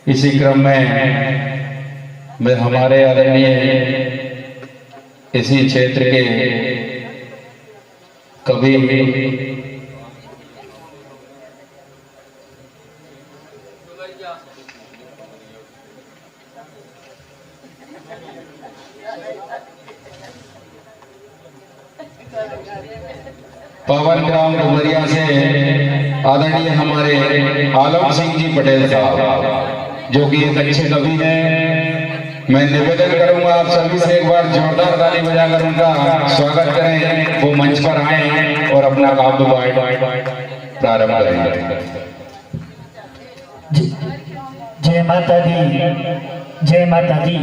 इसी क्रम में मैं हमारे आदरणीय इसी क्षेत्र के कवि पवन ग्राम डुमरिया से आदरणीय हमारे आलम सिंह जी पटेल साहब, जो कि एक अच्छे कवि हैं। मैं निवेदन करूंगा आप सभी से एक बार जोरदार ताली बजाकर उनका स्वागत करें, वो मंच पर आए और अपना काव्य पाठ प्रारंभ करें। जय माता दी, जय माता दी।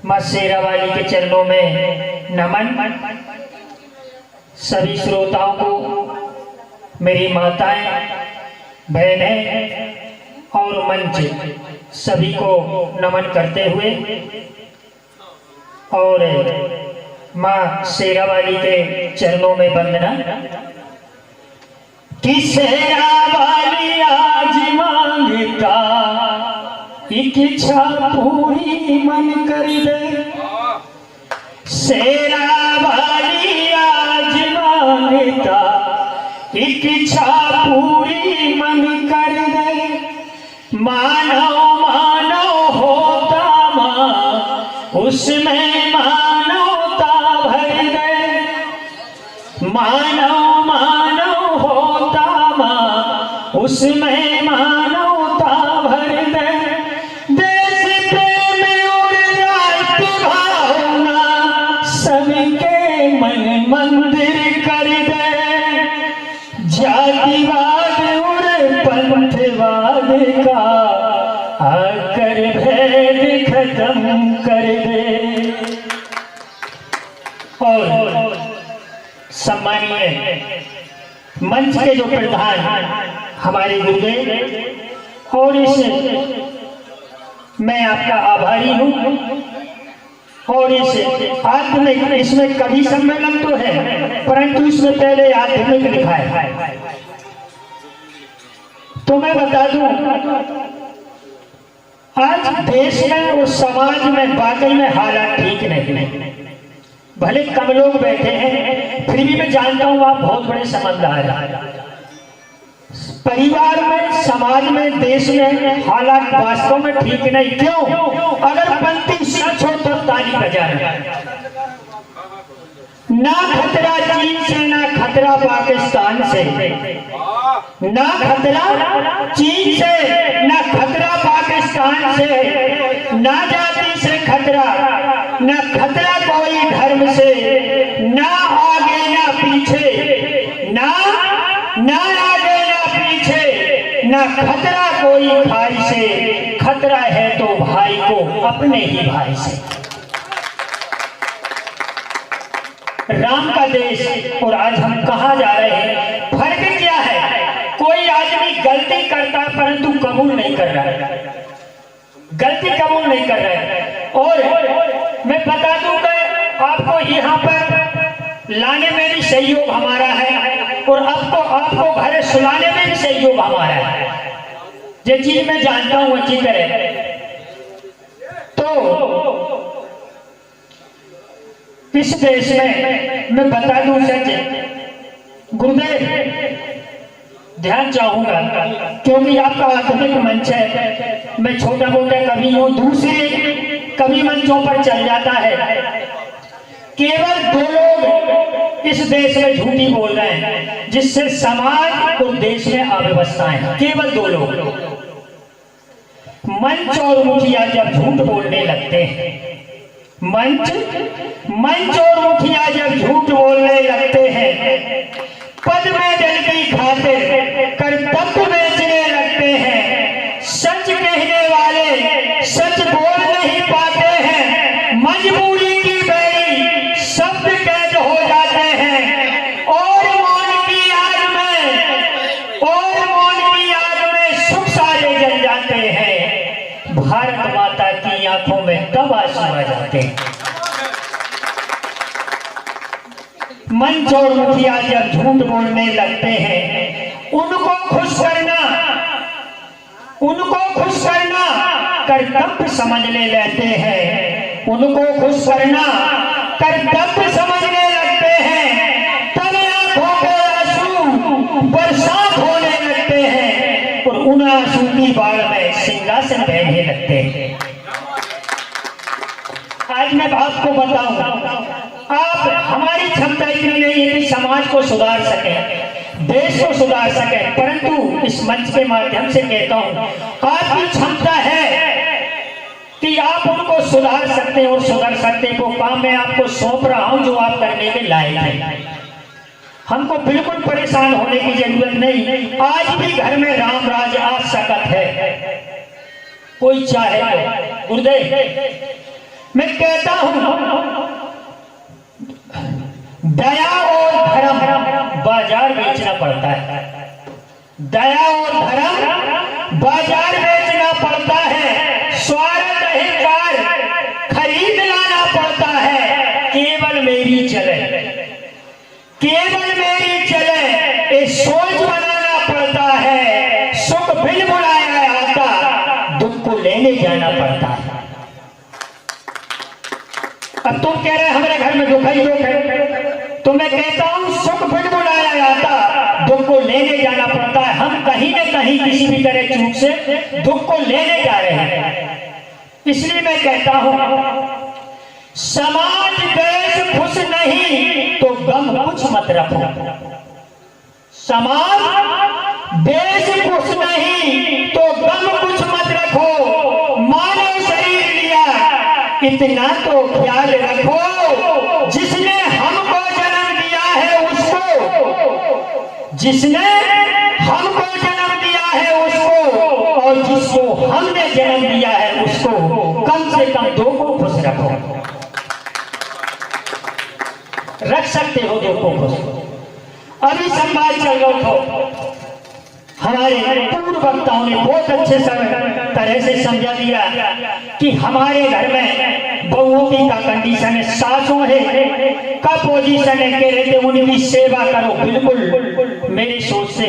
मां शेरावाली के चरणों में नमन। सभी श्रोताओं को, मेरी माताएं, बहनें और मंच सभी को नमन करते हुए और मां शेरावाली के चरणों में वंदना। कि शेरावाली आज मांगता एक इच्छा पूरी मन कर दे। शेरावाली आज मांगता एक इच्छा पूरी मन कर दे। मानो मानो होता मां उसमें मानवता भर दे। मानो मानो होता मां उसमें मानवता भर दे। देश प्रेम और राष्ट्र भावना सबके मन मंदिर कर दे। जातिवाद और पंथवाद का आकर भेद खत्म कर दे। और सम्मानीय मंच के जो प्रधान हमारे गुरुदेव, और इस मैं आपका आभारी हूँ। और इस आत्मिक, इसमें कवि सम्मेलन तो है परंतु इसमें पहले आत्मिक लिखा है। तो मैं बता दूं, आज देश में और समाज में वाकई में हालात ठीक नहीं। भले कम लोग बैठे हैं, फिर भी मैं जानता हूं आप बहुत बड़े समझदार हैं। परिवार में, समाज में, देश में हालात वास्तव में ठीक नहीं। क्यों? अगर पंक्ति सच हो तो ताली बजाना। ना खतरा चीन से, ना खतरा पाकिस्तान से, ना खतरा चीन से, ना खतरा पाकिस्तान से, ना जाति से खतरा, ना खतरा कोई धर्म से, ना आगे ना पीछे, ना आगे ना पीछे, ना खतरा कोई खाई से। खतरा है तो भाई को, अपने ही भाई से। राम का देश और आज हम कहाँ जा रहे हैं? फर्क क्या है? कोई आदमी गलती करता परंतु कबूल नहीं कर रहा है, गलती कबूल नहीं कर रहा है। और मैं बता दूंगा आपको, यहाँ पर लाने में भी सहयोग हमारा है और आपको घर सुलाने में भी सहयोग हमारा है। ये चीज मैं जानता हूँ अच्छी तरह। तो इस देश में मैं बता दूं सच, गुरुदेव ध्यान चाहूंगा क्योंकि आपका आत्मिक मंच है। मैं छोटा मोटा कवि हूं, दूसरे कवि मंचों पर चल जाता है। केवल 2 लोग इस देश में झूठी बोल रहे हैं जिससे समाज और देश में अव्यवस्थाएं। केवल 2 लोग, मंच और मुखिया जब झूठ बोलने लगते हैं, मंच और मुखिया जब झूठ बोलने लगते हैं, पद में दल की खातिर कर्तव्य बेचने लगते हैं। सच कहने वाले सच बोल नहीं पाते हैं, मजबूरी की बेड़ी शब्द कैद हो जाते हैं। और मौन की आग में सुख सारे जल जाते हैं। भारत माता की आंखों में तब आंसू आ जाते हैं। मंच और मुखिया जब झूठ बोलने लगते हैं, उनको खुश करना, उन कर्तव्य समझने लगते हैं, उनको खुश करना कर्तव्य समझने लगते हैं, तब आंखों के आंसू बरसात होने लगते हैं और उन आंसू की बाढ़ में सिंहासन बहने लगते हैं। आज मैं आपको बताऊं, आप हमारी क्षमता इतनी नहीं है कि समाज को सुधार सके, देश को सुधार सके, परंतु इस मंच के माध्यम से कहता हूं आपकी क्षमता है कि आप उनको सुधार सकते हैं और सुधार सकते हैं। वो काम मैं आपको सौंप रहा हूं जो आप करने के लायक हैं। हमको बिल्कुल परेशान होने की जरूरत नहीं। आज भी घर में राम राज आ सकत है, कोई चाहे तो। गुरुदेव मैं कहता हूं दया और धर्म बाजार बेचना पड़ता है, दया और धर्म बाजार बेचना पड़ता है, स्वार्थ अहंकार खरीद लाना पड़ता है। केवल मेरी चले, केवल मेरी चले ये सोच बनाना पड़ता है। सुख बिन बुलाया आता, दुख को लेने जाना पड़ता है। अब तुम कह रहे हमारे घर में दुख ही दुख है, तो मैं कहता हूं सुख बिन बुलाया जाता, दुख को लेने जाना पड़ता है। हम कहीं न कहीं किसी भी तरह चूक से दुख को लेने जा रहे हैं। इसलिए मैं कहता हूं समाज देश खुश नहीं तो गम कुछ मत रखो। समाज देश खुश नहीं तो गम कुछ मत रखो। मानव शरीर लिया इतना तो ख्याल रखो, जिसने हमको जन्म दिया है उसको, जिसने हमको जन्म दिया है उसको, और जिसको हमने जन्म दिया है उसको कम से कम दो को खुश रखो। रख सकते हो दो को खुश। अभी संवाद चल रहा था, हमारे पूर्व वक्ताओं ने बहुत अच्छे तरह से समझा दिया कि हमारे घर में बहुओं की का कंडीशन है, सासों है का पोजीशन है, कह रहे थे उनकी सेवा करो। बिल्कुल मेरी सोच से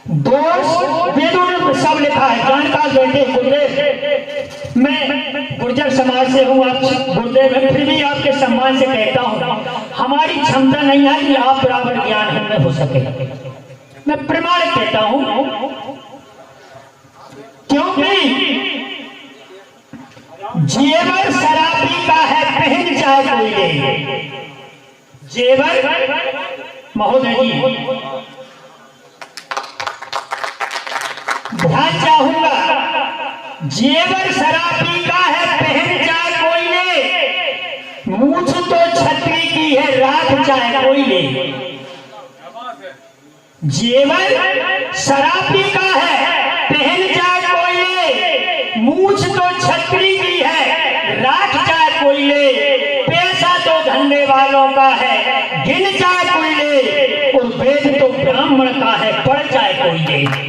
दोस्त वेदों में सब लिखा है, जानकार बैठे गुरुदेव, मैं गुर्जर समाज से हूँ, आप गुरुदेव है, फिर भी आपके सम्मान से कहता हूँ हमारी क्षमता नहीं है कि आप बराबर ज्ञान हमें हो सके। मैं प्रमाण कहता हूं, क्योंकि जेवर शराबी का है, पहन चाहे कोई ले। जेवर महोदय जी ध्यान चाहूंगा, जेवर शराबी का है, पहन चाहे कोई ले, मूछ तो छतरी की है, राख चाहे कोई ले। जेवर शराबी का है, पहन चाहे कोई ले, मूछ तो छतरी की है, राख चाहे कोई ले, पैसा तो धंधे वालों का है, गिन चाहे कोई ले, और वेद तो ब्राह्मण का है, पढ़ चाहे कोई ले।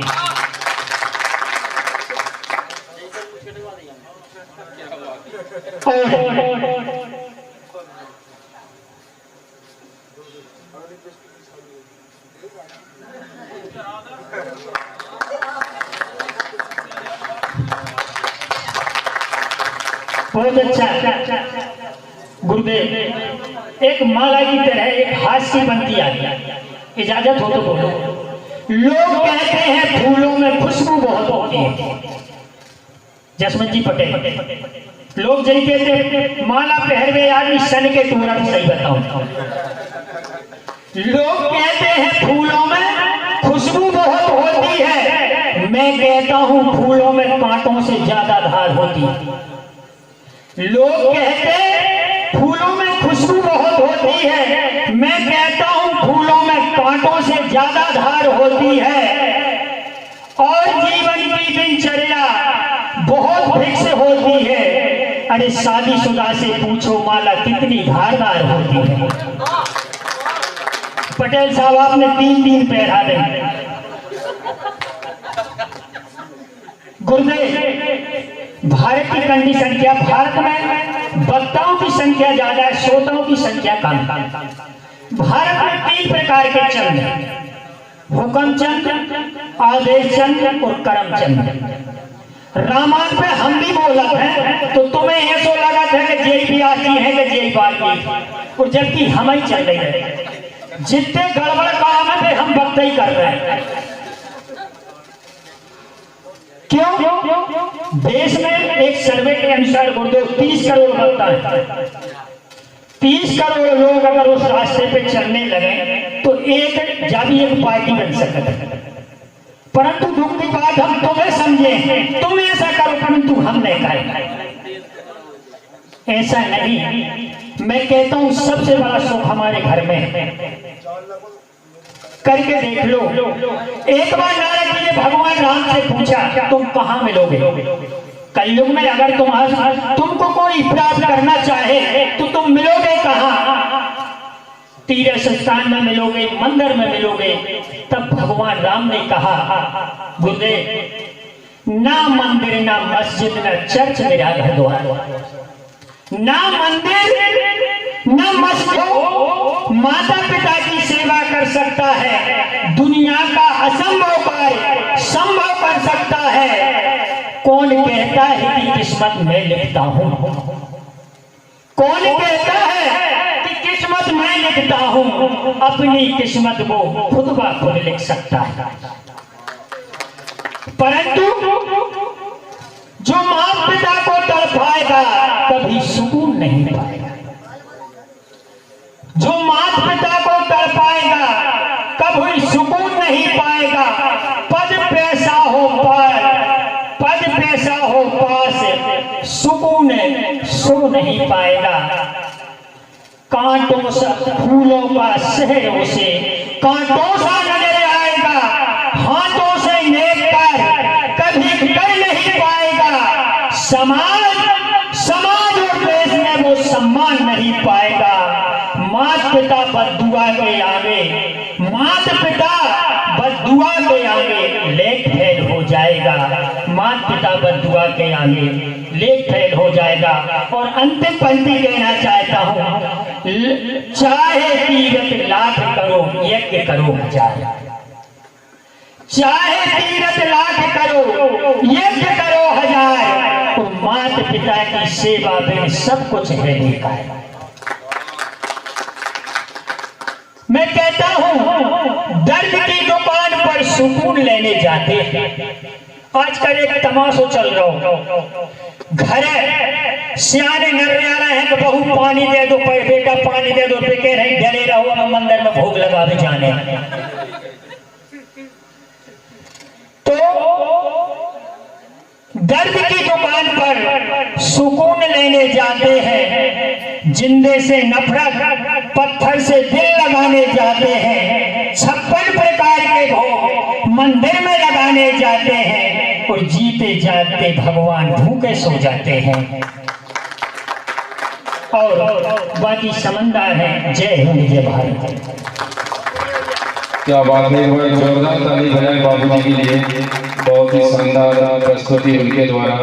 बहुत अच्छा गुरुदेव, एक माला की तरह एक हास्य की पंक्ति आ गई, इजाजत हो तो बोलो। लोग कहते हैं फूलों में खुशबू बहुत होती है, जसवंत जी पटेल। लोग जब कहते माला पहरवे आदमी सन के टूरा, सही बताओ। लोग कहते हैं फूलों में खुशबू बहुत होती है, मैं कहता हूं फूलों में कांटों से ज्यादा धार होती है। लोग कहते फूलों में खुशबू बहुत होती है, मैं कहता हूं फूलों में कांटों से ज्यादा धार होती है। और जीवन की दिनचर्या बहुत फिक्स होती है। अरे शादीशुदा से पूछो माला कितनी धारदार होती है। पटेल साहब आपने 3-3 पहरा दे। गुरुदेव भारत की कंडीशन क्या, भारत में वक्ताओं की संख्या ज्यादा है, श्रोताओं की संख्या कम। भारत में 3 प्रकार के चंद हैं, हुक्म चंद, आदेश चंद और कर्म चंद। रामायण पे हम भी बोलत हैं तो तुम्हें ऐसा लगा था कि जेई भी आती है कि जेई बात और जबकि हम ही चल रहे हैं। जितने गड़बड़ काम है हम वक्त ही कर रहे हैं। क्यों? देश में एक सर्वे के अनुसार गुरुदेव 30 करोड़ मतता है। 30 करोड़ लोग अगर उस रास्ते पे चलने लगे तो एक जावी एक पार्टी बन सकता है। परंतु दुख की बात हम तुम्हें समझे, तुम ऐसा करो परंतु हम नहीं करें। ऐसा नहीं, मैं कहता हूं सबसे बड़ा सुख हमारे घर में है। करके देख लो। एक बार नारद जी ने भगवान राम से पूछा तुम कहां मिलोगे? कलयुग में अगर तुमको कोई प्राप्त करना चाहे तो तुम मिलोगे कहां? तीर्थ स्थान में मिलोगे, मंदिर में मिलोगे। तब भगवान राम ने कहा गुरुदेव ना मंदिर ना मस्जिद ना चर्च मेरा घर द्वार, ना मंदिर ना मस्जिद माता पिता की सेवा कर सकता है, दुनिया का असंभव कार्य संभव कर सकता है। कौन कहता है कि किस्मत में लिखता हूं? कौन कहता है कि किस्मत मैं लिखता हूं? अपनी किस्मत को खुद ब खुद लिख सकता है। परंतु जो माता पिता को तड़पाएगा कभी सुकून नहीं पाएगा। जो माता पिता को तड़पाएगा कभी सुकून नहीं पाएगा। पद पैसा हो पार, पद पैसा हो पास, सुकून सो नहीं पाएगा। कांटों से फूलों का शहर उसे कांटों सा नजर आएगा। हाथों से नेक कर कभी कर नहीं पाएगा। समाज और देश में वो सम्मान नहीं पाएगा। माता पिता बद्दुआ के आगे, माता पिता बद्दुआ के आगे लेख फेल हो जाएगा। माता पिता बद्दुआ के आगे लेख फेल हो जाएगा। और अंतिम पंक्ति कहना चाहता हूं, चाहे तीरथ लाख करो यज्ञ करो हजार, चाहे तीरथ लाख करो यज्ञ करो हजार, तो माता पिता की सेवा में सब कुछ है बेकार। मैं कहता हूं दर्द की दुकान पर सुकून लेने जाते हैं। आजकल एक तमाशा चल रहा हो, घर सियाने नरियारा है तो बहू पानी दे दो, बेटा पानी दे दो, कह रहे डरे रहो हम मंदिर में भोग लगा भी जाने। तो दर्द की दुकान पर सुकून लेने जाते हैं। जिंदे से नफरत, पत्थर से दिल लगाने जाते हैं। 56 प्रकार के भोग मंदिर में लगाने जाते हैं और जीते जाते भगवान भूखे सो जाते हैं। और बाकी समझदार है। जय हिंद जय भारत। क्या बात है, जोरदार ताली बजाएं बाबूजी के लिए। बहुत ही शानदार प्रस्तुति उनके द्वारा।